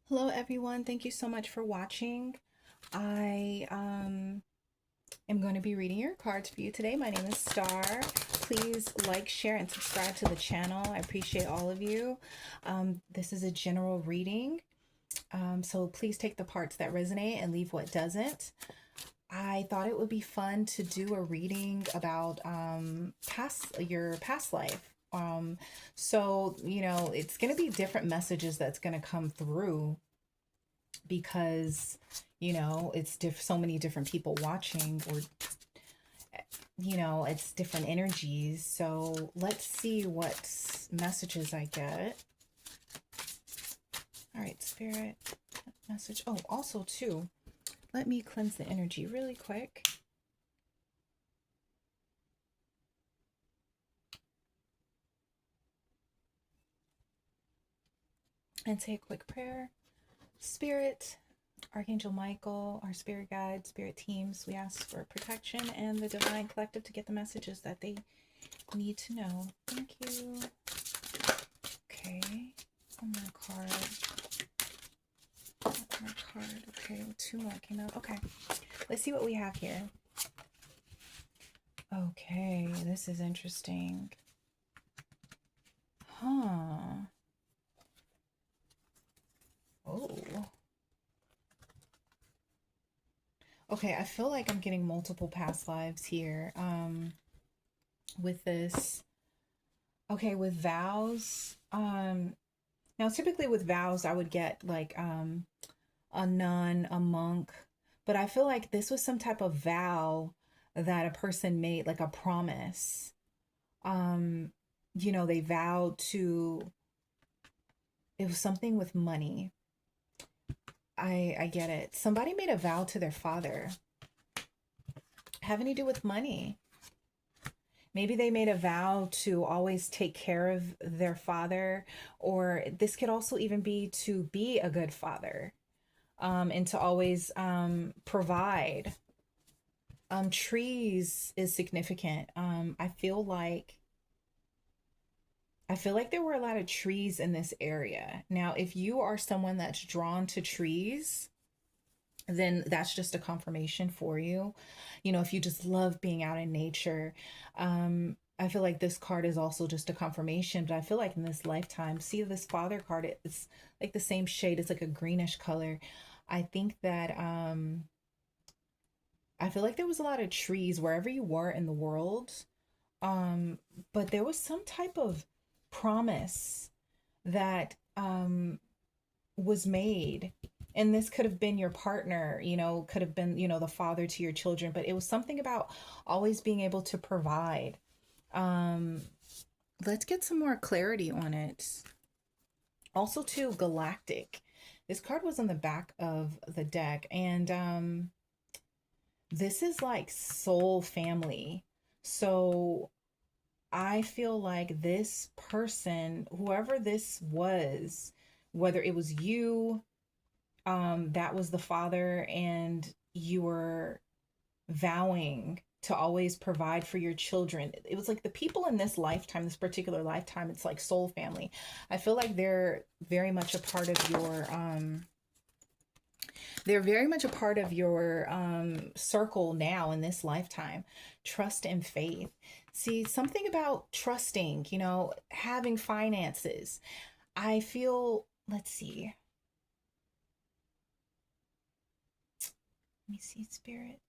Hello everyone, thank you so much for watching. I am going to be reading your cards for you today. My name is Star. Please like, share, and subscribe to the channel. I appreciate all of you. This is a general reading, so please take the parts that resonate and leave what doesn't. I thought it would be fun to do a reading about your past life. So it's going to be different messages that's going to come through because it's so many different people watching, or it's different energies. So let's see what messages I get. All right, spirit message. Oh, also too, let me cleanse the energy really quick. And say a quick prayer. Spirit, Archangel Michael, our spirit guides, spirit teams, we ask for protection and the divine collective to get the messages that they need to know. Thank you. Okay. One more card. One more card. Okay, two more came out. Okay. Let's see what we have here. Okay, this is interesting. Huh. Oh. Okay, I feel like I'm getting multiple past lives here. With this. Okay, with vows. Now typically with vows I would get like a nun, a monk, but I feel like this was some type of vow that a person made, like a promise. Um, they vowed to, it was something with money. I get it. Somebody made a vow to their father having to do with money. Maybe they made a vow to always take care of their father, or this could also even be to be a good father, and to always provide. Trees is significant. I feel like there were a lot of trees in this area. Now, if you are someone that's drawn to trees, then that's just a confirmation for you. If you just love being out in nature, I feel like this card is also just a confirmation. But I feel like in this lifetime, see this father card, it's like the same shade. It's like a greenish color. I think that I feel like there was a lot of trees wherever you were in the world. Um, but there was some type of promise that was made. And this could have been your partner, could have been, the father to your children, but it was something about always being able to provide. Um, let's get some more clarity on it. Also, too, galactic. This card was on the back of the deck, and this is like soul family. So I feel like this person, whoever this was, whether it was you, that was the father, and you were vowing to always provide for your children. It was like the people in this lifetime, this particular lifetime, it's like soul family. I feel like they're very much a part of your circle now in this lifetime. Trust and faith. See, something about trusting, having finances. I feel, let's see. Let me see, spirit.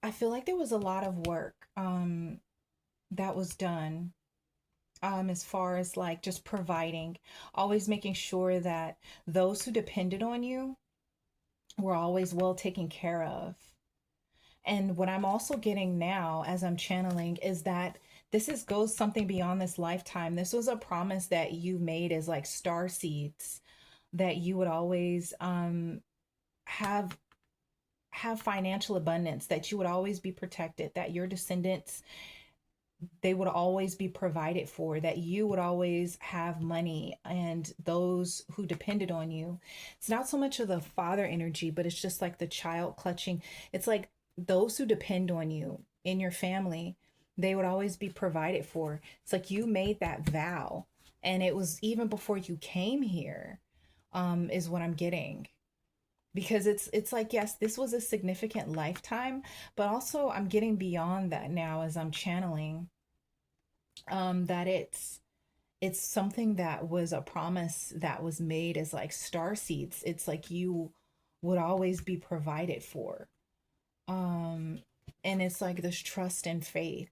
I feel like there was a lot of work that was done, as far as like just providing, always making sure that those who depended on you were always well taken care of. And what I'm also getting now as I'm channeling is that this is goes something beyond this lifetime. This was a promise that you made as like star seeds, that you would always have financial abundance, that you would always be protected, that your descendants, they would always be provided for, that you would always have money, and those who depended on you. It's not so much of the father energy, but it's just like the child clutching. It's like those who depend on you in your family, They would always be provided for. It's like you made that vow, and it was even before you came here, is what I'm getting. Because it's like, yes, this was a significant lifetime, but also I'm getting beyond that now as I'm channeling, that it's something that was a promise that was made as like star seeds. It's like you would always be provided for. Um, and it's like this trust and faith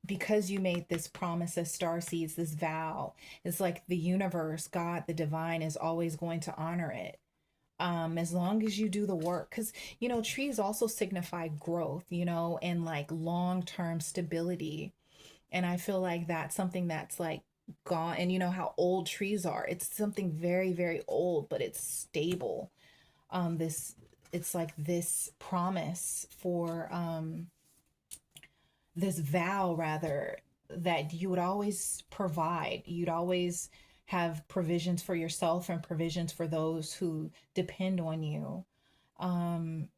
because you made this promise as star seeds, this vow. It's like the universe, God, the divine is always going to honor it. As long as you do the work, because trees also signify growth, and like long-term stability. And I feel like that's something that's like gone. And you know how old trees are. It's something very, very old, but it's stable. This It's like this promise for this vow rather, that you would always provide. You'd always have provisions for yourself and provisions for those who depend on you. Um,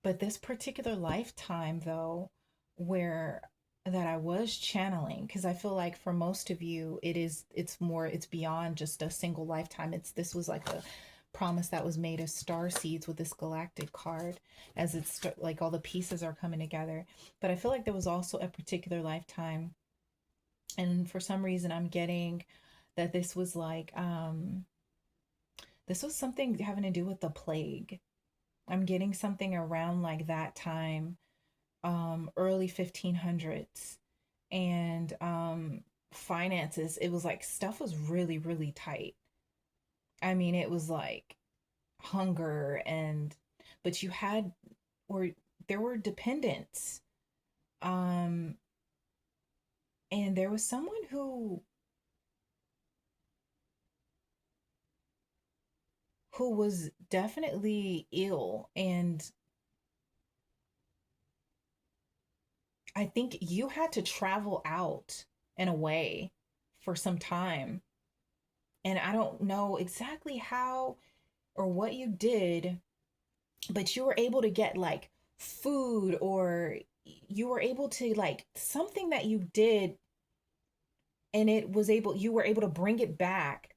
but this particular lifetime, though, where that I was channeling, because I feel like for most of you, it's beyond just a single lifetime. This was like a promise that was made as star seeds with this galactic card, as it's like all the pieces are coming together. But I feel like there was also a particular lifetime, and for some reason, I'm getting that this was something having to do with the plague. I'm getting something around like that time, early 1500s, and finances. It was like stuff was really, really tight. I mean, it was like hunger, and but you had, or there were dependents, um, and there was someone who was definitely ill, and I think you had to travel out and away for some time. And I don't know exactly how or what you did, but you were able to get like food, or you were able to like something that you did, and you were able to bring back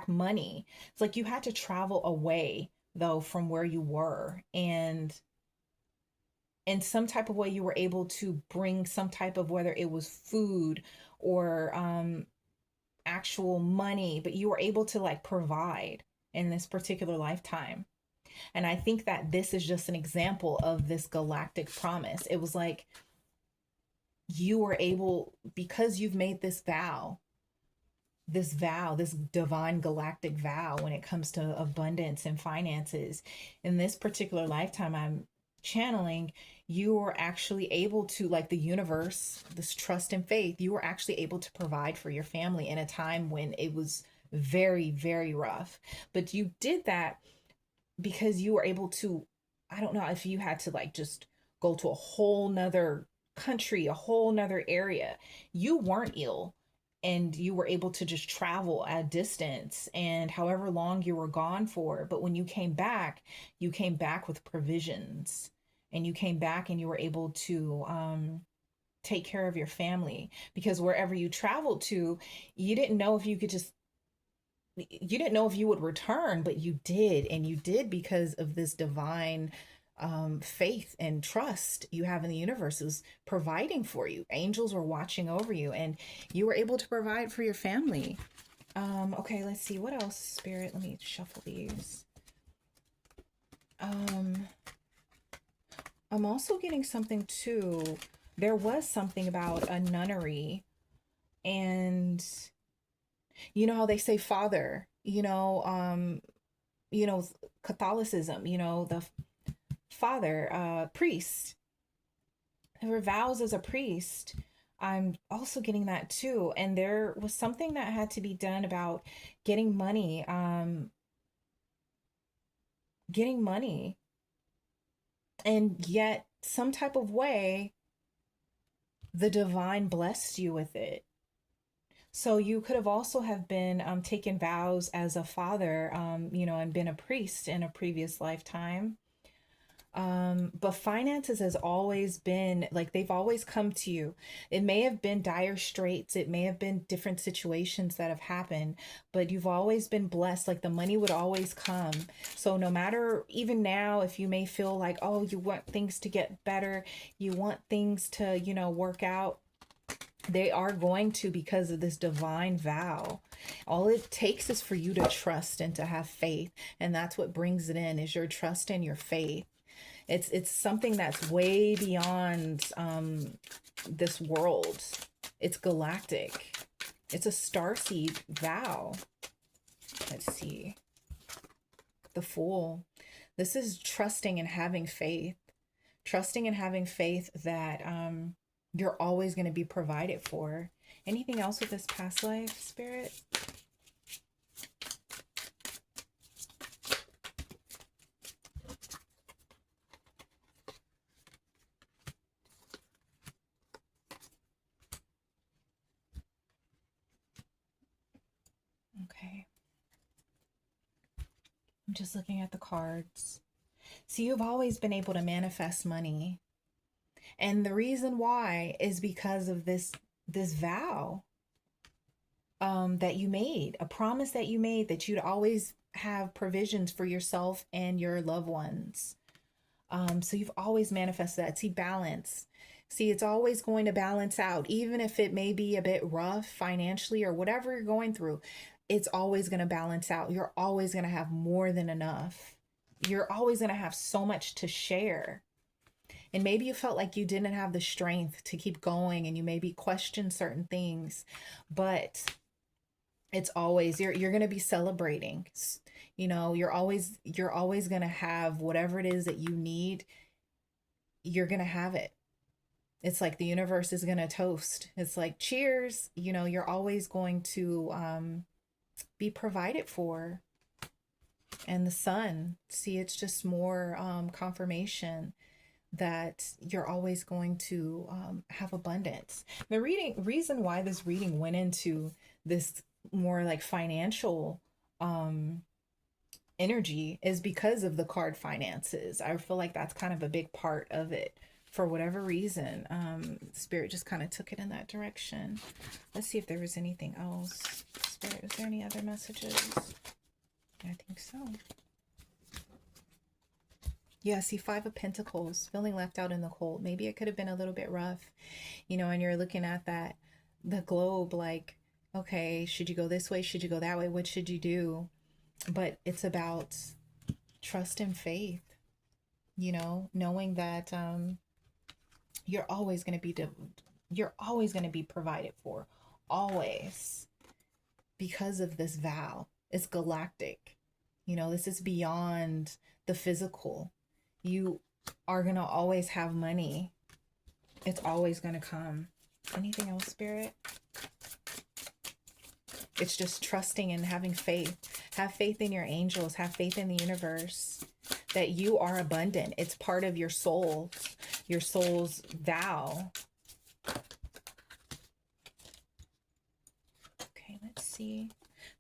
money. It's like you had to travel away though from where you were, and in some type of way you were able to bring some type of, whether it was food or actual money, but you were able to like provide in this particular lifetime. And I think that this is just an example of this galactic promise. It was like you were able, because you've made this divine galactic vow when it comes to abundance and finances. In this particular lifetime I'm channeling, you were actually able to, like the universe, this trust and faith, you were actually able to provide for your family in a time when it was very, very rough. But you did that because you were able to, I don't know if you had to like just go to a whole nother country, a whole nother area. You weren't ill, and you were able to just travel at a distance and however long you were gone for. But when you came back with provisions, and you came back and you were able to take care of your family, because wherever you traveled to, you didn't know if you could just you didn't know if you would return, but you did. And you did because of this divine faith and trust you have in the universe is providing for you. Angels were watching over you, and you were able to provide for your family. Okay, let's see. What else, Spirit? Let me shuffle these. Um, I'm also getting something too. There was something about a nunnery, and you know how they say father, you know, Catholicism, the father, priest, who vows as a priest. I'm also getting that too. And there was something that had to be done about getting money, getting money, and yet some type of way the divine blessed you with it. So you could have also have been taken vows as a father, and been a priest in a previous lifetime. But finances has always been like they've always come to you. It may have been dire straits, it may have been different situations that have happened, but you've always been blessed. Like the money would always come. So no matter, even now, if you may feel like, oh, you want things to get better, you want things to, work out, they are going to, because of this divine vow. All it takes is for you to trust and to have faith, and that's what brings it in, is your trust and your faith. It's something that's way beyond this world. It's galactic. It's a starseed vow. Let's see. The Fool. This is trusting and having faith. Trusting and having faith that you're always going to be provided for. Anything else with this past life, Spirit? Okay. I'm just looking at the cards. So you've always been able to manifest money. And the reason why is because of this vow that you made, a promise that you made, that you'd always have provisions for yourself and your loved ones. So you've always manifested that. See, balance. See, it's always going to balance out, even if it may be a bit rough financially or whatever you're going through. It's always going to balance out. You're always going to have more than enough. You're always going to have so much to share. And maybe you felt like you didn't have the strength to keep going, and you maybe questioned certain things, but it's always, you're going to be celebrating. You're always going to have whatever it is that you need. You're going to have it. It's like the universe is going to toast. It's like, cheers. You're always going to be provided for. And the sun, see, it's just more confirmation that you're always going to have abundance. The reason why this reading went into this more like financial energy is because of the card finances. I feel like that's kind of a big part of it. For whatever reason, Spirit just kind of took it in that direction. Let's see if there was anything else. Spirit, is there any other messages? I think so. Yeah, see, Five of Pentacles, feeling left out in the cold. Maybe it could have been a little bit rough, and you're looking at the globe like, okay, should you go this way? Should you go that way? What should you do? But it's about trust and faith, knowing that you're always going to be provided for, always, because of this vow. It's galactic. This is beyond the physical. You are going to always have money. It's always going to come. Anything else, Spirit? It's just trusting and having faith. Have faith in your angels. Have faith in the universe that you are abundant. It's part of your soul's vow. Okay, let's see.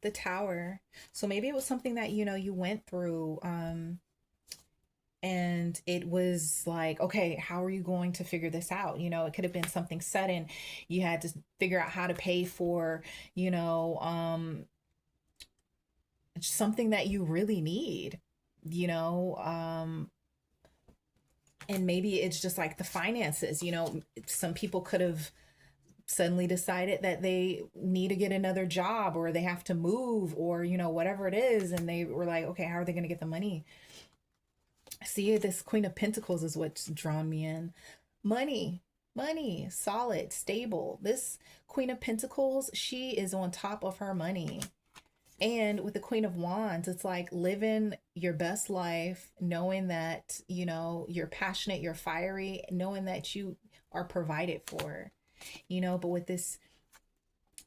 The Tower. So maybe it was something that, you went through, and it was like, okay, how are you going to figure this out? It could have been something sudden. You had to figure out how to pay for, something that you really need, and maybe it's just like the finances. Some people could have suddenly decided that they need to get another job, or they have to move, or whatever it is, and they were like, okay, how are they going to get the money? See, this Queen of Pentacles is what's drawn me in. Money, solid, stable. This Queen of Pentacles, she is on top of her money. And with the Queen of Wands, it's like living your best life, knowing that, you're passionate, you're fiery, knowing that you are provided for, but with this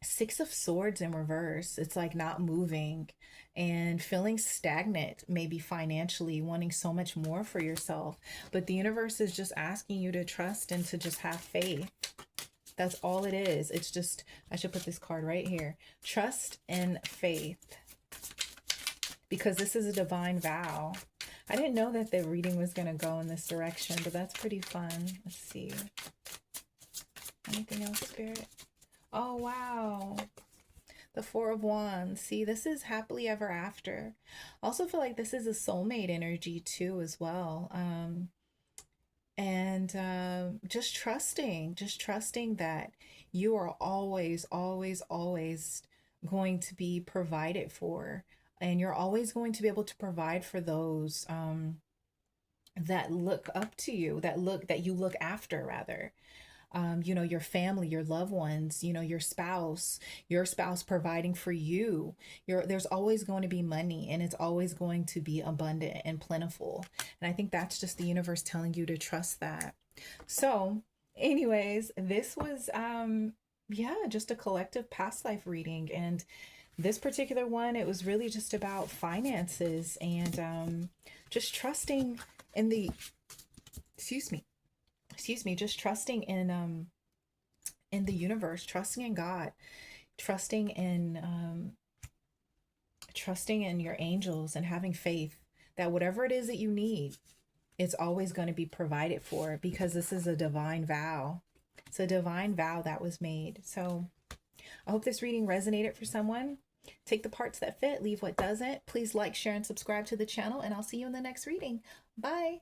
Six of Swords in reverse, it's like not moving and feeling stagnant, maybe financially, wanting so much more for yourself. But the universe is just asking you to trust and to just have faith. That's all it is. It's just, I should put this card right here. Trust and faith. Because this is a divine vow. I didn't know that the reading was going to go in this direction, but that's pretty fun. Let's see. Anything else, Spirit? Oh, wow. The Four of Wands. See, this is happily ever after. I also feel like this is a soulmate energy too, as well. And just trusting that you are always, always, always going to be provided for. And you're always going to be able to provide for those that look up to you, that you look after, rather. You know, your family, your loved ones, you know, your spouse providing for you. There's always going to be money, and it's always going to be abundant and plentiful. And I think that's just the universe telling you to trust that. So, anyways, this was yeah, just a collective past life reading. And this particular one, it was really just about finances and just trusting in the excuse me just trusting in the universe, trusting in God, trusting in trusting in your angels, and having faith that whatever it is that you need, it's always going to be provided for, because this is a divine vow. It's a divine vow that was made. So I hope this reading resonated for someone. Take the parts that fit, leave what doesn't. Please like, share, and subscribe to the channel, and I'll see you in the next reading. Bye.